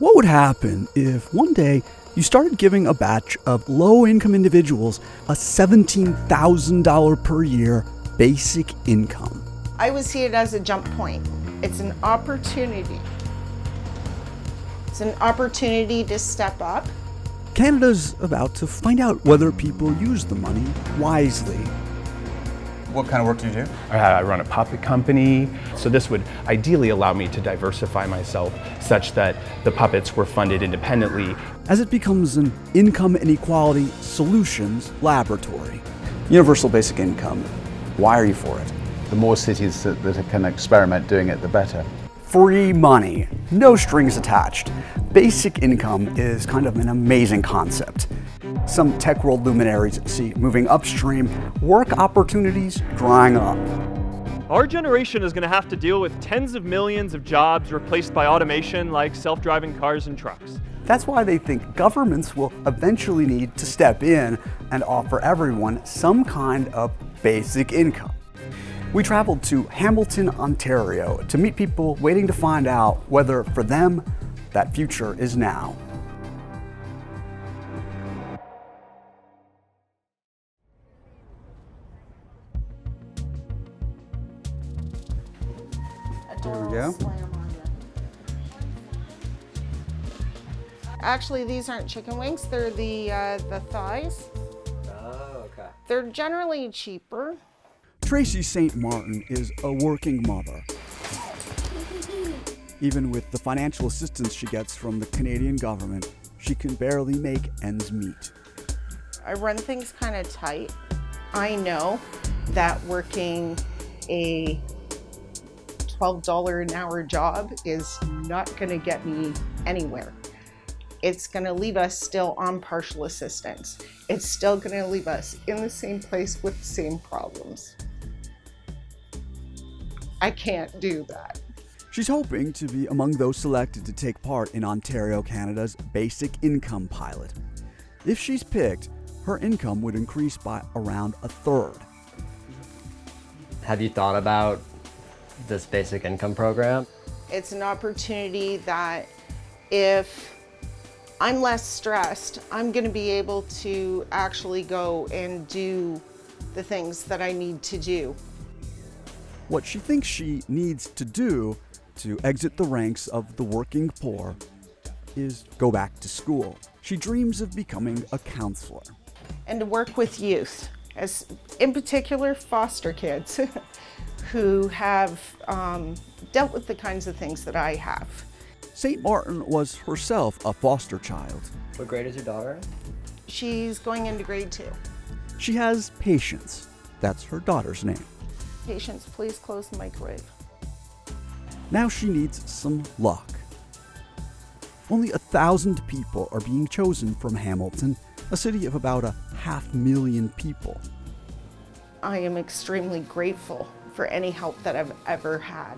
What would happen if one day you started giving a batch of low-income individuals a $17,000 per year basic income? I would see it as a jump point. It's an opportunity. It's an opportunity to step up. Canada's about to find out whether people use the money wisely. What kind of work do you do? I run a puppet company, so this would ideally allow me to diversify myself such that the puppets were funded independently. As it becomes an income inequality solutions laboratory. Universal basic income. Why are you for it? The more cities that can experiment doing it, the better. Free money, no strings attached. Basic income is kind of an amazing concept. Some tech world luminaries see moving upstream, work opportunities drying up. Our generation is going to have to deal with tens of millions of jobs replaced by automation like self-driving cars and trucks. That's why they think governments will eventually need to step in and offer everyone some kind of basic income. We traveled to Hamilton, Ontario to meet people waiting to find out whether for them that future is now. There we go. Actually, these aren't chicken wings. They're the thighs. Oh, okay. They're generally cheaper. Tracy St. Martin is a working mother. Even with the financial assistance she gets from the Canadian government, she can barely make ends meet. I run things kind of tight. I know that working a $12 an hour job is not going to get me anywhere. It's going to leave us still on partial assistance. It's still going to leave us in the same place with the same problems. I can't do that. She's hoping to be among those selected to take part in Ontario, Canada's basic income pilot. If she's picked, her income would increase by around a third. Have you thought about this basic income program? It's an opportunity that if I'm less stressed, I'm going to be able to actually go and do the things that I need to do. What she thinks she needs to do to exit the ranks of the working poor is go back to school. She dreams of becoming a counselor. And to work with youth, as in particular foster kids who have dealt with the kinds of things that I have. St. Martin was herself a foster child. What grade is your daughter in? She's going into grade 2. She has Patience. That's her daughter's name. Patience, please close the microwave. Now she needs some luck. Only 1,000 people are being chosen from Hamilton, a city of about 500,000 people. I am extremely grateful for any help that I've ever had.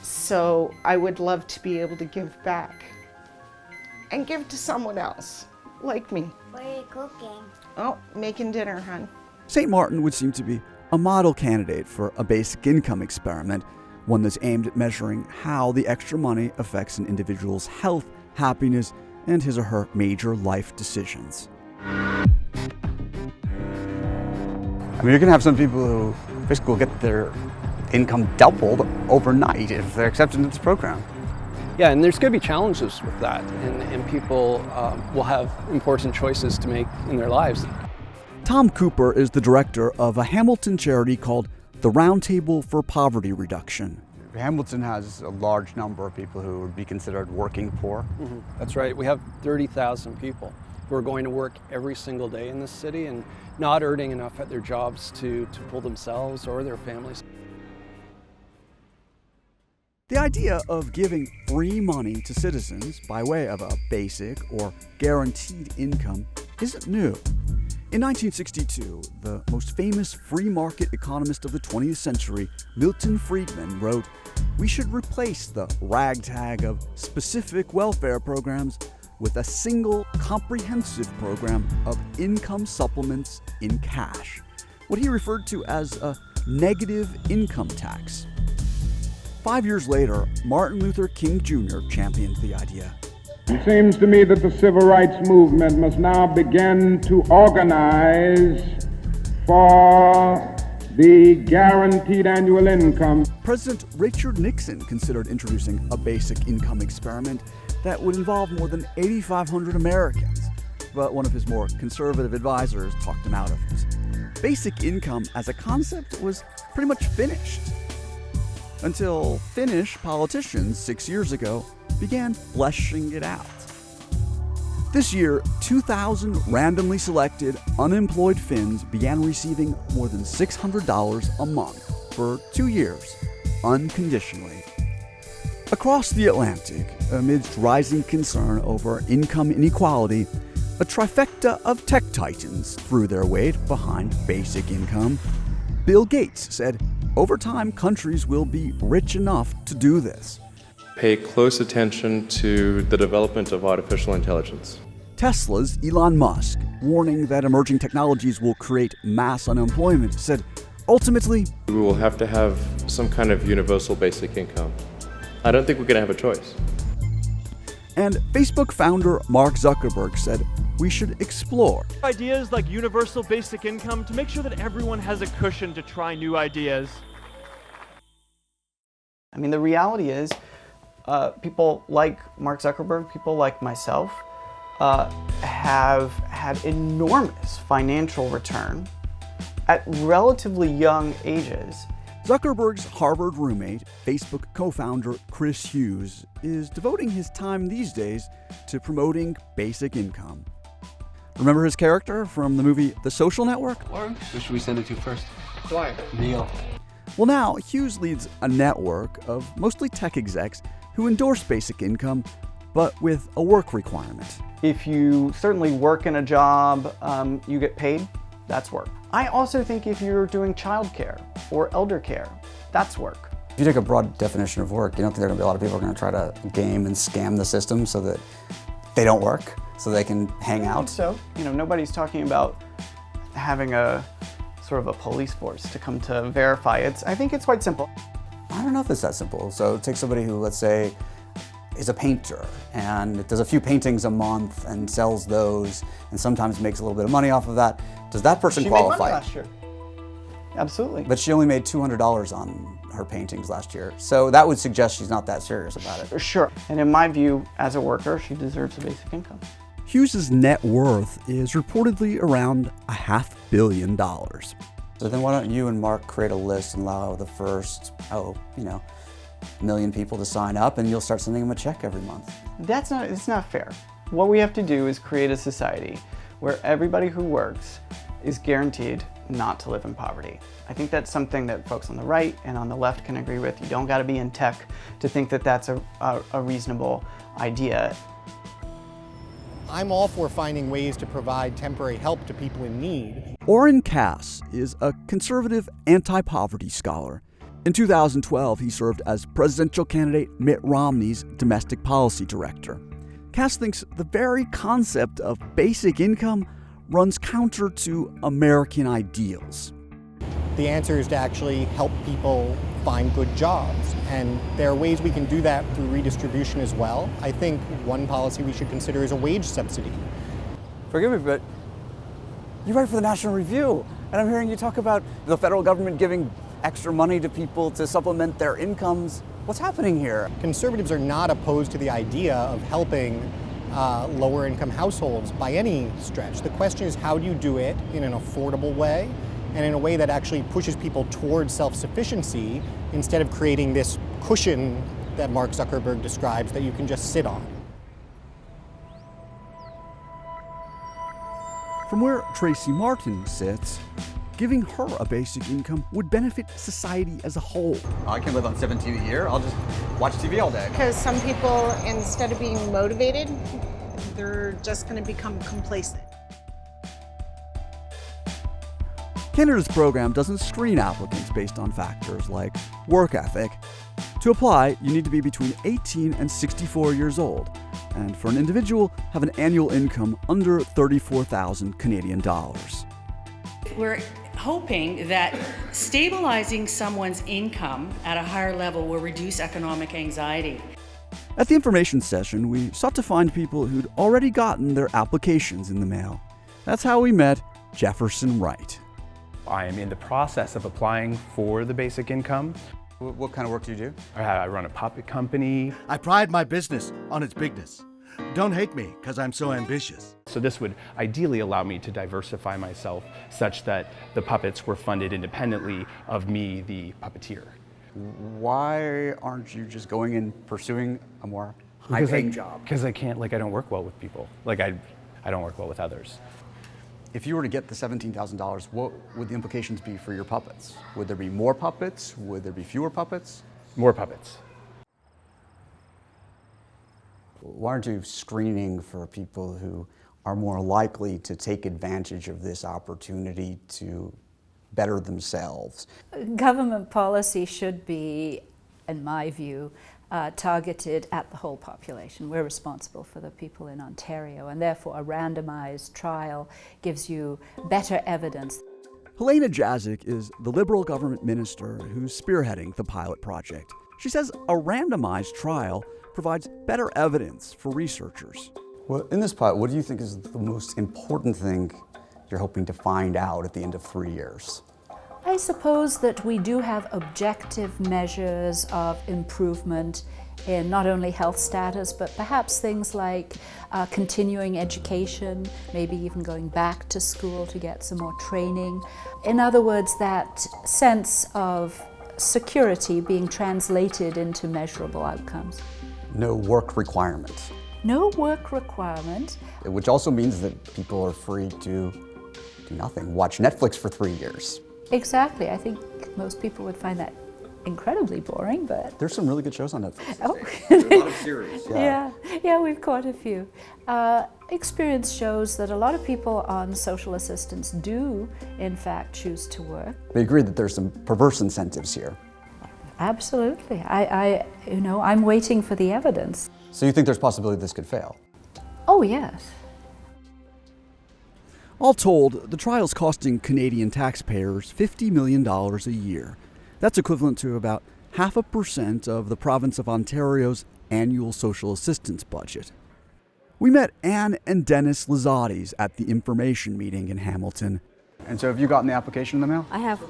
So I would love to be able to give back and give to someone else like me. What are you cooking? Oh, making dinner, hon. St. Martin would seem to be a model candidate for a basic income experiment, one that's aimed at measuring how the extra money affects an individual's health, happiness, and his or her major life decisions. I mean, you're going to have some people who basically will get their income doubled overnight if they're accepted into this program. Yeah, and there's going to be challenges with that, and people will have important choices to make in their lives. Tom Cooper is the director of a Hamilton charity called the Roundtable for Poverty Reduction. Hamilton has a large number of people who would be considered working poor. Mm-hmm. That's right. We have 30,000 people who are going to work every single day in this city and not earning enough at their jobs to pull themselves or their families. The idea of giving free money to citizens by way of a basic or guaranteed income isn't new. In 1962, the most famous free market economist of the 20th century, Milton Friedman, wrote, "We should replace the ragtag of specific welfare programs with a single comprehensive program of income supplements in cash," what he referred to as a negative income tax. 5 years later, Martin Luther King Jr. championed the idea. It seems to me that the civil rights movement must now begin to organize for the guaranteed annual income. President Richard Nixon considered introducing a basic income experiment that would involve more than 8,500 Americans, but one of his more conservative advisors talked him out of it. Basic income as a concept was pretty much finished, until Finnish politicians 6 years ago began fleshing it out. This year, 2,000 randomly selected unemployed Finns began receiving more than $600 a month for 2 years, unconditionally. Across the Atlantic, amidst rising concern over income inequality, a trifecta of tech titans threw their weight behind basic income. Bill Gates said, over time, countries will be rich enough to do this. Pay close attention to the development of artificial intelligence. Tesla's Elon Musk, warning that emerging technologies will create mass unemployment, said, ultimately, we will have to have some kind of universal basic income. I don't think we're going to have a choice. And Facebook founder Mark Zuckerberg said, we should explore Ideas like universal basic income to make sure that everyone has a cushion to try new ideas. I mean, the reality is, people like Mark Zuckerberg, people like myself, have had enormous financial return at relatively young ages. Zuckerberg's Harvard roommate, Facebook co-founder Chris Hughes, is devoting his time these days to promoting basic income. Remember his character from the movie The Social Network? Or who should we send it to first? Why? Neil. Well, now Hughes leads a network of mostly tech execs who endorse basic income, but with a work requirement. If you certainly work in a job, you get paid, that's work. I also think if you're doing childcare or elder care, that's work. If you take a broad definition of work, you don't think there are going to be a lot of people who are going to try to game and scam the system so that they don't work, so they can hang out? So, nobody's talking about having a sort of a police force to come to verify it. I think it's quite simple. I don't know if it's that simple. So take somebody who, let's say, is a painter and does a few paintings a month and sells those and sometimes makes a little bit of money off of that. Does that person qualify? She made money last year. Absolutely. But she only made $200 on her paintings last year. So that would suggest she's not that serious about it. Sure. And in my view, as a worker, she deserves a basic income. Hughes's net worth is reportedly around $500 million. So then why don't you and Mark create a list and allow the first, million people to sign up, and you'll start sending them a check every month. It's not fair. What we have to do is create a society where everybody who works is guaranteed not to live in poverty. I think that's something that folks on the right and on the left can agree with. You don't got to be in tech to think that that's a reasonable idea. I'm all for finding ways to provide temporary help to people in need. Orrin Cass is a conservative anti-poverty scholar. In 2012, he served as presidential candidate Mitt Romney's domestic policy director. Cass thinks the very concept of basic income runs counter to American ideals. The answer is to actually help people find good jobs, and there are ways we can do that through redistribution as well. I think one policy we should consider is a wage subsidy. Forgive me, but you write for the National Review, and I'm hearing you talk about the federal government giving extra money to people to supplement their incomes. What's happening here? Conservatives are not opposed to the idea of helping lower income households by any stretch. The question is, how do you do it in an affordable way and in a way that actually pushes people towards self-sufficiency instead of creating this cushion that Mark Zuckerberg describes that you can just sit on. From where Tracy Martin sits, giving her a basic income would benefit society as a whole. I can live on $17 a year. I'll just watch TV all day. Because some people, instead of being motivated, they're just going to become complacent. Canada's program doesn't screen applicants based on factors like work ethic. To apply, you need to be between 18 and 64 years old, and for an individual, have an annual income under 34,000 Canadian dollars. We're hoping that stabilizing someone's income at a higher level will reduce economic anxiety. At the information session, we sought to find people who'd already gotten their applications in the mail. That's how we met Jefferson Wright. I am in the process of applying for the basic income. What kind of work do you do? I run a puppet company. I pride my business on its bigness. Don't hate me, because I'm so ambitious. So this would ideally allow me to diversify myself such that the puppets were funded independently of me, the puppeteer. Why aren't you just going and pursuing a more high-paying job? Because I can't, I don't work well with people. I don't work well with others. If you were to get the $17,000, what would the implications be for your puppets? Would there be more puppets? Would there be fewer puppets? More puppets. Why aren't you screening for people who are more likely to take advantage of this opportunity to better themselves? Government policy should be, in my view, targeted at the whole population. We're responsible for the people in Ontario, and therefore a randomized trial gives you better evidence. Helena Jazyk is the Liberal government minister who's spearheading the pilot project. She says a randomized trial provides better evidence for researchers. Well, in this pilot, what do you think is the most important thing you're hoping to find out at the end of 3 years? I suppose that we do have objective measures of improvement in not only health status, but perhaps things like continuing education, maybe even going back to school to get some more training. In other words, that sense of security being translated into measurable outcomes. No work requirement. No work requirement. Which also means that people are free to do nothing, watch Netflix for 3 years. Exactly. I think most people would find that incredibly boring, but... There's some really good shows on Netflix. Oh. There's a lot of series. Yeah, we've caught a few. Experience shows that a lot of people on social assistance do, in fact, choose to work. They agree that there's some perverse incentives here. Absolutely. I'm waiting for the evidence. So you think there's a possibility this could fail? Oh, yes. All told, the trial's costing Canadian taxpayers $50 million a year. That's equivalent to about 0.5% of the province of Ontario's annual social assistance budget. We met Anne and Dennis Lizottes at the information meeting in Hamilton. And so have you gotten the application in the mail? I have.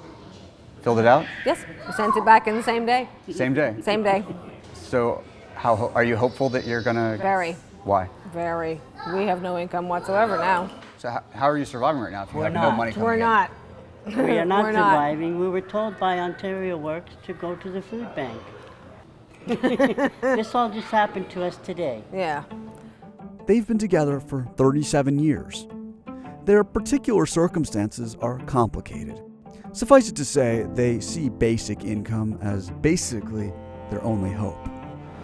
Filled it out? Yes, I sent it back in the same day. Same day? Same day. So how are you hopeful that you're gonna... Very. Why? Very. We have no income whatsoever now. So how are you surviving right now if you have no money coming We're in? not. We are not We're surviving. We were told by Ontario Works to go to the food bank. This all just happened to us today. Yeah. They've been together for 37 years. Their particular circumstances are complicated. Suffice it to say, they see basic income as basically their only hope.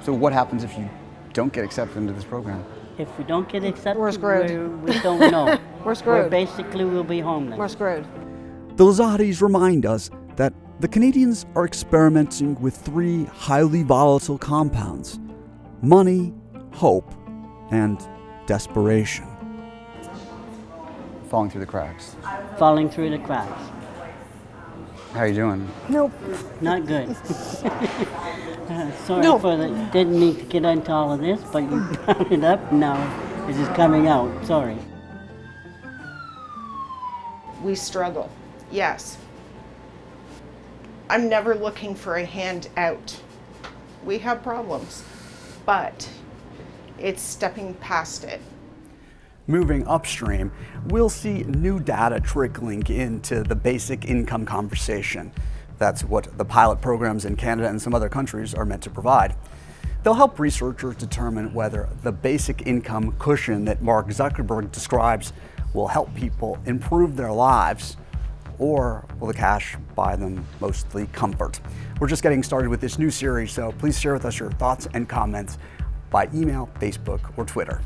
So what happens if you don't get accepted into this program? If we don't get accepted, we're screwed. We don't know. We're screwed. Basically, we'll be homeless. We're screwed. The Lizottes remind us that the Canadians are experimenting with 3 highly volatile compounds: money, hope, and desperation. Falling through the cracks. Falling through the cracks. How are you doing? Nope. Not good. Sorry for the... Didn't mean to get into all of this, but you brought it up now. This is coming out. Sorry. We struggle, yes. I'm never looking for a handout. We have problems, but it's stepping past it. Moving upstream, we'll see new data trickling into the basic income conversation. That's what the pilot programs in Canada and some other countries are meant to provide. They'll help researchers determine whether the basic income cushion that Mark Zuckerberg describes will help people improve their lives, or will the cash buy them mostly comfort? We're just getting started with this new series, so please share with us your thoughts and comments by email, Facebook, or Twitter.